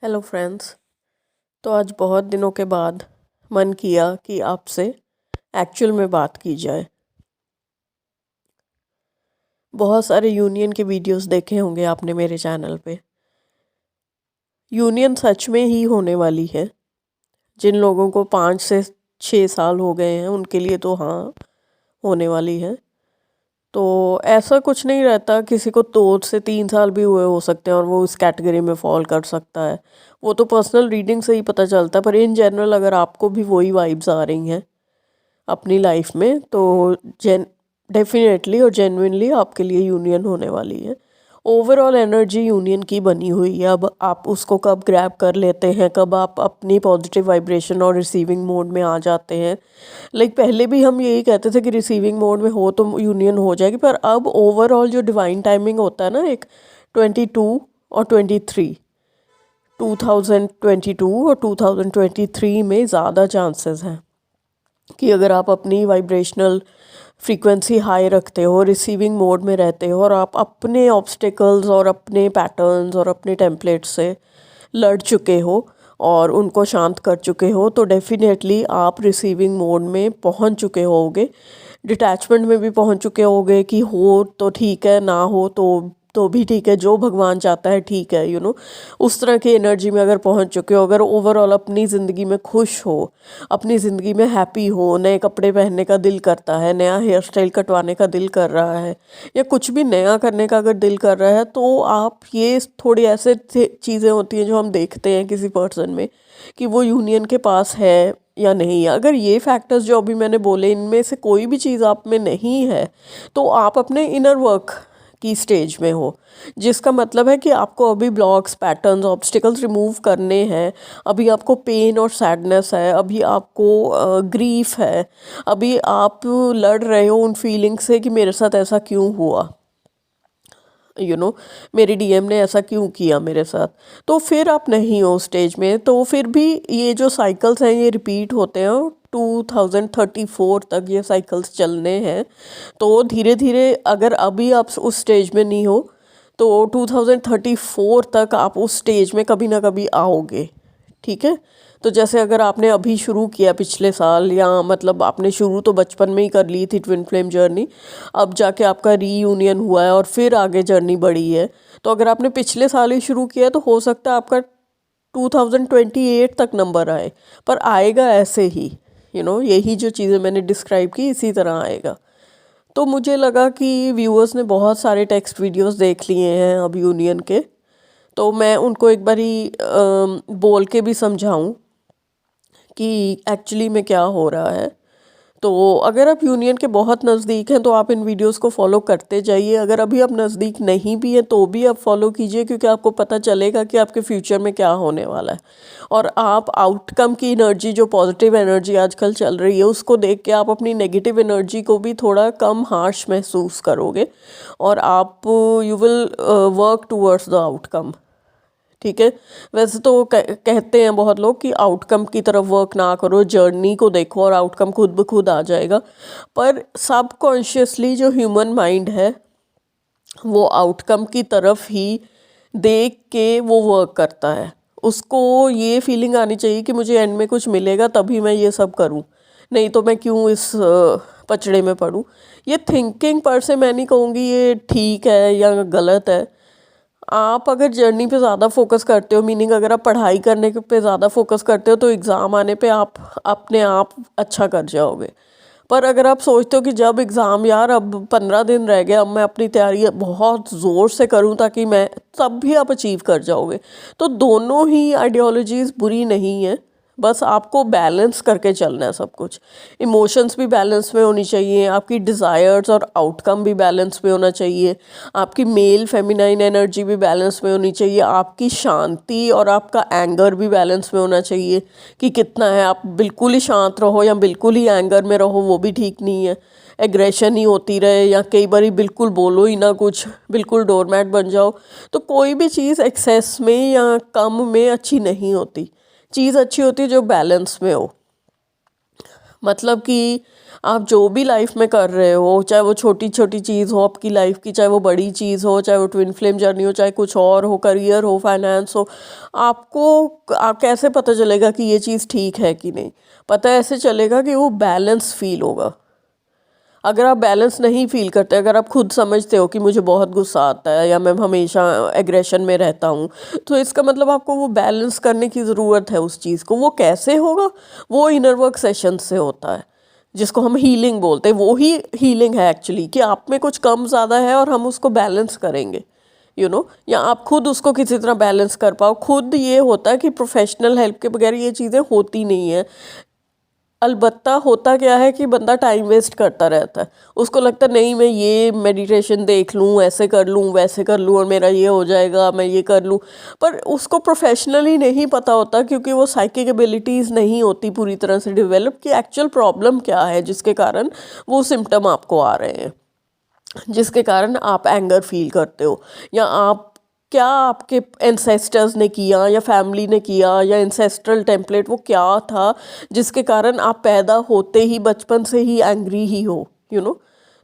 Hello friends. तो आज बहुत दिनों के बाद मन किया कि आपसे एक्चुअल में बात की जाए। बहुत सारे यूनियन के वीडियोस देखे होंगे आपने मेरे चैनल पे। यूनियन सच में ही होने वाली है। जिन लोगों को 5 से 6 साल हो गए हैं उनके लिए तो हाँ होने वाली है। तो ऐसा कुछ नहीं रहता, किसी को 2 से 3 साल भी हुए हो सकते हैं और वो उस कैटेगरी में फॉल कर सकता है। वो तो पर्सनल रीडिंग से ही पता चलता है, पर इन जनरल अगर आपको भी वही वाइब्स आ रही हैं अपनी लाइफ में तो डेफिनेटली और जेन्युइनली आपके लिए यूनियन होने वाली है। ओवरऑल एनर्जी यूनियन की बनी हुई है। अब आप उसको कब ग्रैब कर लेते हैं, कब आप अपनी पॉजिटिव वाइब्रेशन और रिसीविंग मोड में आ जाते हैं। पहले भी हम यही कहते थे कि रिसीविंग मोड में हो तो यूनियन हो जाएगी, पर अब ओवरऑल जो डिवाइन टाइमिंग होता है ना, एक 22 और 23, 2022 और 2023 में ज़्यादा चांसेस हैं कि अगर आप अपनी वाइब्रेशनल फ्रीक्वेंसी हाई रखते हो, रिसीविंग मोड में रहते हो और आप अपने ऑब्स्टिकल्स और अपने पैटर्न्स और अपने टेम्पलेट्स से लड़ चुके हो और उनको शांत कर चुके हो, तो डेफिनेटली आप रिसीविंग मोड में पहुंच चुके होगे। डिटैचमेंट में भी पहुंच चुके होगे कि हो तो ठीक है, ना हो तो भी ठीक है, जो भगवान चाहता है ठीक है, उस तरह की एनर्जी में अगर पहुंच चुके हो, अगर ओवरऑल अपनी ज़िंदगी में खुश हो, अपनी ज़िंदगी में हैप्पी हो, नए कपड़े पहनने का दिल करता है, नया हेयर स्टाइल कटवाने का दिल कर रहा है या कुछ भी नया करने का अगर दिल कर रहा है, तो आप ये थोड़ी ऐसे चीज़ें होती हैं जो हम देखते हैं किसी पर्सन में कि वो यूनियन के पास है या नहीं। अगर ये फैक्टर्स जो अभी मैंने बोले इनमें से कोई भी चीज़ आप में नहीं है तो आप अपने इनर वर्क की स्टेज में हो, जिसका मतलब है कि आपको अभी ब्लॉक्स, पैटर्न्स, ऑब्स्टिकल्स रिमूव करने हैं। अभी आपको पेन और सैडनेस है, अभी आपको ग्रीफ है, अभी आप लड़ रहे हो उन फीलिंग से कि मेरे साथ ऐसा क्यों हुआ, मेरी डीएम ने ऐसा क्यों किया मेरे साथ। तो फिर आप नहीं हो स्टेज में, तो फिर भी ये जो साइकिल्स हैं ये रिपीट होते हैं। 2034 तक ये साइकिल्स चलने हैं। तो धीरे धीरे अगर अभी आप उस स्टेज में नहीं हो तो 2034 तक आप उस स्टेज में कभी ना कभी आओगे। ठीक है। तो जैसे अगर आपने अभी शुरू किया पिछले साल, या मतलब आपने शुरू तो बचपन में ही कर ली थी ट्विन फ्लेम जर्नी, अब जाके आपका रीयूनियन हुआ है और फिर आगे जर्नी बढ़ी है, तो अगर आपने पिछले साल ही शुरू किया तो हो सकता है आपका 2028 तक नंबर आए, पर आएगा ऐसे ही। यही जो चीज़ें मैंने डिस्क्राइब की इसी तरह आएगा। तो मुझे लगा कि व्यूअर्स ने बहुत सारे टेक्स्ट वीडियोस देख लिए हैं अब यूनियन के, तो मैं उनको एक बारी बोल के भी समझाऊं कि एक्चुअली में क्या हो रहा है। तो अगर आप यूनियन के बहुत नज़दीक हैं तो आप इन वीडियोस को फॉलो करते जाइए। अगर अभी आप नज़दीक नहीं भी हैं तो भी आप फॉलो कीजिए, क्योंकि आपको पता चलेगा कि आपके फ्यूचर में क्या होने वाला है। और आप आउटकम की एनर्जी, जो पॉजिटिव एनर्जी आजकल चल रही है, उसको देख के आप अपनी नेगेटिव एनर्जी को भी थोड़ा कम हार्श महसूस करोगे और आप you will work towards the outcome. ठीक है। वैसे तो कहते हैं बहुत लोग कि आउटकम की तरफ वर्क ना करो, जर्नी को देखो और आउटकम खुद ब खुद आ जाएगा। पर सबकॉन्शियसली जो ह्यूमन माइंड है वो आउटकम की तरफ ही देख के वो वर्क करता है। उसको ये फीलिंग आनी चाहिए कि मुझे एंड में कुछ मिलेगा तभी मैं ये सब करूं, नहीं तो मैं क्यों इस पचड़े में पड़ूं। ये थिंकिंग पर से मैं नहीं कहूँगी ये ठीक है या गलत है। आप अगर जर्नी पे ज़्यादा फोकस करते हो, मीनिंग अगर आप पढ़ाई करने पे ज़्यादा फोकस करते हो, तो एग्ज़ाम आने पे आप अपने आप अच्छा कर जाओगे। पर अगर आप सोचते हो कि जब एग्ज़ाम, यार अब 15 दिन रह गए, अब मैं अपनी तैयारी बहुत ज़ोर से करूं ताकि मैं, तब भी आप अचीव कर जाओगे। तो दोनों ही आइडियोलॉजीज़ बुरी नहीं है, बस आपको बैलेंस करके चलना है सब कुछ। इमोशंस भी बैलेंस में होनी चाहिए, आपकी डिज़ायर्स और आउटकम भी बैलेंस में होना चाहिए, आपकी मेल फेमिनाइन एनर्जी भी बैलेंस में होनी चाहिए, आपकी शांति और आपका एंगर भी बैलेंस में होना चाहिए कि कितना है। आप बिल्कुल ही शांत रहो या बिल्कुल ही एंगर में रहो, वो भी ठीक नहीं है। एग्रेशन ही होती रहे या कई बार बिल्कुल बोलो ही ना कुछ, बिल्कुल डोरमैट बन जाओ, तो कोई भी चीज़ एक्सेस में या कम में अच्छी नहीं होती। चीज़ अच्छी होती है जो बैलेंस में हो। मतलब कि आप जो भी लाइफ में कर रहे हो, चाहे वो छोटी छोटी चीज़ हो आपकी लाइफ की, चाहे वो बड़ी चीज़ हो, चाहे वो ट्विन फ्लेम जर्नी हो, चाहे कुछ और हो, करियर हो, फाइनेंस हो, आपको आप कैसे पता चलेगा कि ये चीज़ ठीक है कि नहीं? पता ऐसे चलेगा कि वो बैलेंस फील होगा। अगर आप बैलेंस नहीं फील करते, अगर आप खुद समझते हो कि मुझे बहुत गुस्सा आता है या मैं हमेशा एग्रेशन में रहता हूँ, तो इसका मतलब आपको वो बैलेंस करने की ज़रूरत है उस चीज़ को। वो कैसे होगा? वो इनर वर्क सेशन से होता है, जिसको हम हीलिंग बोलते हैं। वो ही हीलिंग है एक्चुअली, कि आप में कुछ कम ज़्यादा है और हम उसको बैलेंस करेंगे, या आप खुद उसको किसी तरह बैलेंस कर पाओ खुद। ये होता है कि प्रोफेशनल हेल्प के बगैर ये चीज़ें होती नहीं है। अलबत्ता होता क्या है कि बंदा टाइम वेस्ट करता रहता है, उसको लगता है नहीं मैं ये मेडिटेशन देख लूँ, ऐसे कर लूँ, वैसे कर लूँ और मेरा ये हो जाएगा, मैं ये कर लूँ। पर उसको प्रोफेशनली नहीं पता होता, क्योंकि वो साइकिक एबिलिटीज़ नहीं होती पूरी तरह से डेवलप, कि एक्चुअल प्रॉब्लम क्या है जिसके कारण वो सिम्टम आपको आ रहे हैं, जिसके कारण आप एंगर फील करते हो, या आप क्या आपके एंसेस्टर्स ने किया या फैमिली ने किया, या एंसेस्ट्रल टेम्पलेट वो क्या था जिसके कारण आप पैदा होते ही बचपन से ही एंग्री ही हो,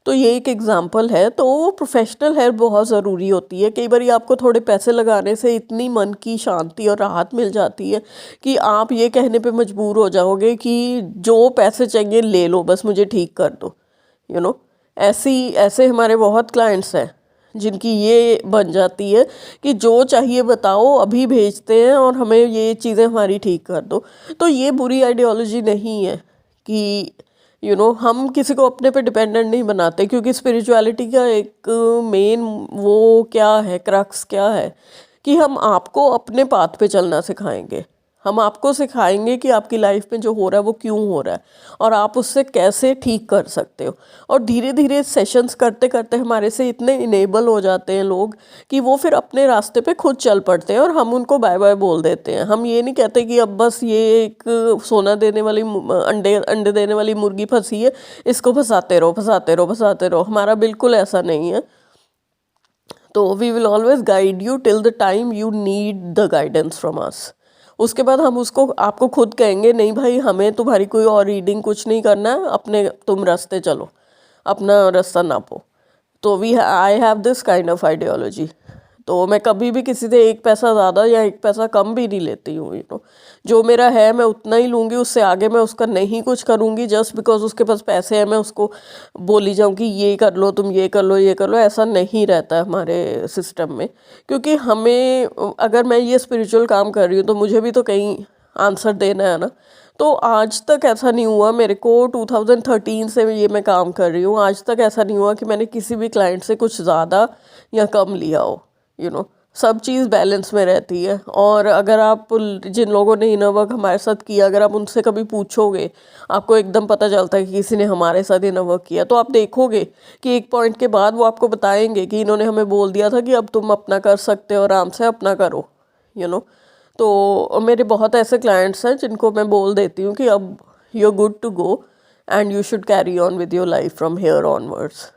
तो ये एक एग्जांपल है। तो वो प्रोफेशनल हेल्प बहुत ज़रूरी होती है। कई बार आपको थोड़े पैसे लगाने से इतनी मन की शांति और राहत मिल जाती है कि आप ये कहने पे मजबूर हो जाओगे कि जो पैसे चाहिए ले लो, बस मुझे ठीक कर दो। ऐसे हमारे बहुत क्लाइंट्स हैं जिनकी ये बन जाती है कि जो चाहिए बताओ, अभी भेजते हैं और हमें ये चीज़ें हमारी ठीक कर दो। तो ये बुरी आइडियोलॉजी नहीं है कि हम किसी को अपने पे डिपेंडेंट नहीं बनाते, क्योंकि स्पिरिचुअलिटी का एक मेन वो क्या है, क्रक्स क्या है, कि हम आपको अपने पाथ पे चलना सिखाएंगे। हम आपको सिखाएंगे कि आपकी लाइफ में जो हो रहा है वो क्यों हो रहा है और आप उससे कैसे ठीक कर सकते हो। और धीरे धीरे सेशंस करते करते हमारे से इतने इनेबल हो जाते हैं लोग कि वो फिर अपने रास्ते पे खुद चल पड़ते हैं और हम उनको बाय बाय बोल देते हैं। हम ये नहीं कहते कि अब बस ये एक सोना देने वाली अंडे देने वाली मुर्गी फंसी है, इसको फंसाते रहो फंसाते रहो फंसाते रहो। हमारा बिल्कुल ऐसा नहीं है। तो we will always guide you till the time you need the guidance from us. उसके बाद हम उसको आपको खुद कहेंगे नहीं भाई, हमें तुम्हारी कोई और रीडिंग कुछ नहीं करना है, अपने तुम रास्ते चलो, अपना रास्ता नापो। तो I have this kind of ideology. तो मैं कभी भी किसी से एक पैसा ज़्यादा या एक पैसा कम भी नहीं लेती हूँ। जो मेरा है मैं उतना ही लूँगी, उससे आगे मैं उसका नहीं कुछ करूँगी जस्ट बिकॉज उसके पास पैसे हैं। मैं उसको बोली जाऊँ कि ये कर लो, तुम ये कर लो, ये कर लो, ऐसा नहीं रहता है हमारे सिस्टम में। क्योंकि हमें, अगर मैं ये स्पिरिचुअल काम कर रही हूँ तो मुझे भी तो कहीं आंसर देना है ना। तो आज तक ऐसा नहीं हुआ मेरे को, 2013 से ये मैं काम कर रही हूँ, आज तक ऐसा नहीं हुआ कि मैंने किसी भी क्लाइंट से कुछ ज़्यादा या कम लिया हो। सब चीज़ बैलेंस में रहती है। और अगर आप जिन लोगों ने इनर वर्क हमारे साथ किया, अगर आप उनसे कभी पूछोगे, आपको एकदम पता चलता है कि किसी ने हमारे साथ इनर वर्क किया। तो आप देखोगे कि एक पॉइंट के बाद वो आपको बताएंगे कि इन्होंने हमें बोल दिया था कि अब तुम अपना कर सकते हो, आराम से अपना करो। तो मेरे बहुत ऐसे क्लाइंट्स हैं जिनको मैं बोल देती हूँ कि अब you are good to go and you should carry on with your life from here onwards.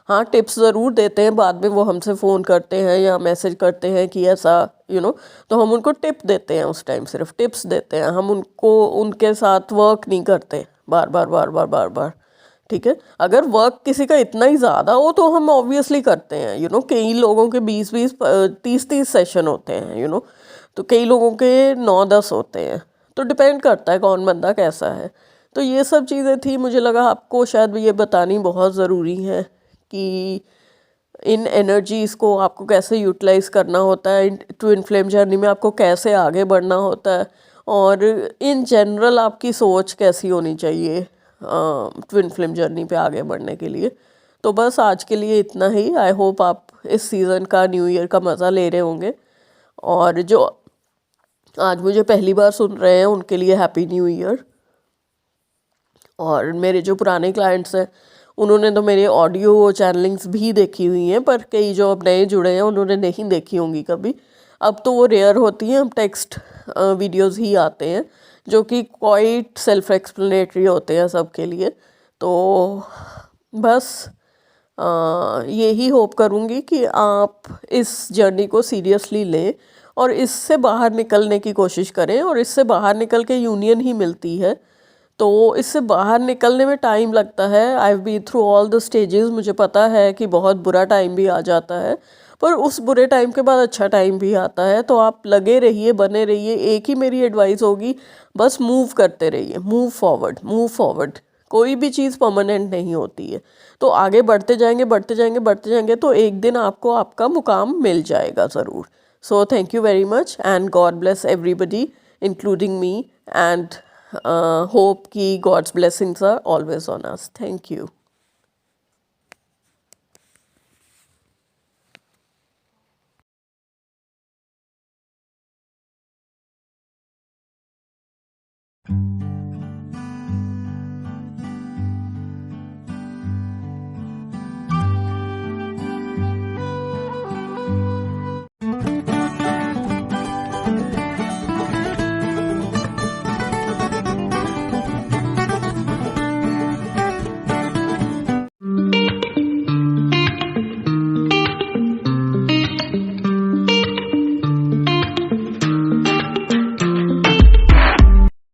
हाँ, टिप्स ज़रूर देते हैं, बाद में वो हमसे फ़ोन करते हैं या मैसेज करते हैं कि ऐसा तो हम उनको टिप देते हैं, उस टाइम सिर्फ टिप्स देते हैं। हम उनके साथ वर्क नहीं करते बार बार बार बार बार बार। ठीक है, अगर वर्क किसी का इतना ही ज़्यादा हो तो हम ऑब्वियसली करते हैं। कई लोगों के 20-20 30-30 सेशन होते हैं। तो कई लोगों के 9-10 होते हैं। तो डिपेंड करता है कौन बंदा कैसा है। तो ये सब चीज़ें थी, मुझे लगा आपको शायद ये बतानी बहुत ज़रूरी है कि इन एनर्जीज़ को आपको कैसे यूटिलाइज़ करना होता है, ट्विन फ्लेम जर्नी में आपको कैसे आगे बढ़ना होता है, और इन जनरल आपकी सोच कैसी होनी चाहिए ट्विन फ्लेम जर्नी पे आगे बढ़ने के लिए। तो बस आज के लिए इतना ही। आई होप आप इस सीज़न का, न्यू ईयर का मज़ा ले रहे होंगे। और जो आज मुझे पहली बार सुन रहे हैं उनके लिए हैप्पी न्यू ईयर। और मेरे जो पुराने क्लाइंट्स हैं उन्होंने तो मेरे ऑडियो चैनलिंग्स भी देखी हुई हैं, पर कई जो अब नए जुड़े हैं उन्होंने नहीं देखी होंगी कभी। अब तो वो रेयर होती हैं, अब टेक्स्ट वीडियोस ही आते हैं जो कि क्वाइट सेल्फ एक्सप्लेनेटरी होते हैं सबके लिए। तो बस यही होप करूँगी कि आप इस जर्नी को सीरियसली लें और इससे बाहर निकलने की कोशिश करें। और इससे बाहर निकल के यूनियन ही मिलती है। तो इससे बाहर निकलने में टाइम लगता है। I have been through all the stages, मुझे पता है कि बहुत बुरा टाइम भी आ जाता है, पर उस बुरे टाइम के बाद अच्छा टाइम भी आता है। तो आप लगे रहिए, बने रहिए। एक ही मेरी एडवाइस होगी, बस मूव करते रहिए, मूव फॉरवर्ड, मूव फॉरवर्ड। कोई भी चीज़ परमानेंट नहीं होती है, तो आगे बढ़ते जाएंगे, बढ़ते जाएंगे, बढ़ते जाएंगे, तो एक दिन आपको आपका मुकाम मिल जाएगा ज़रूर। So thank you very much and God bless everybody including me, and hope ki God's blessings are always on us. Thank you.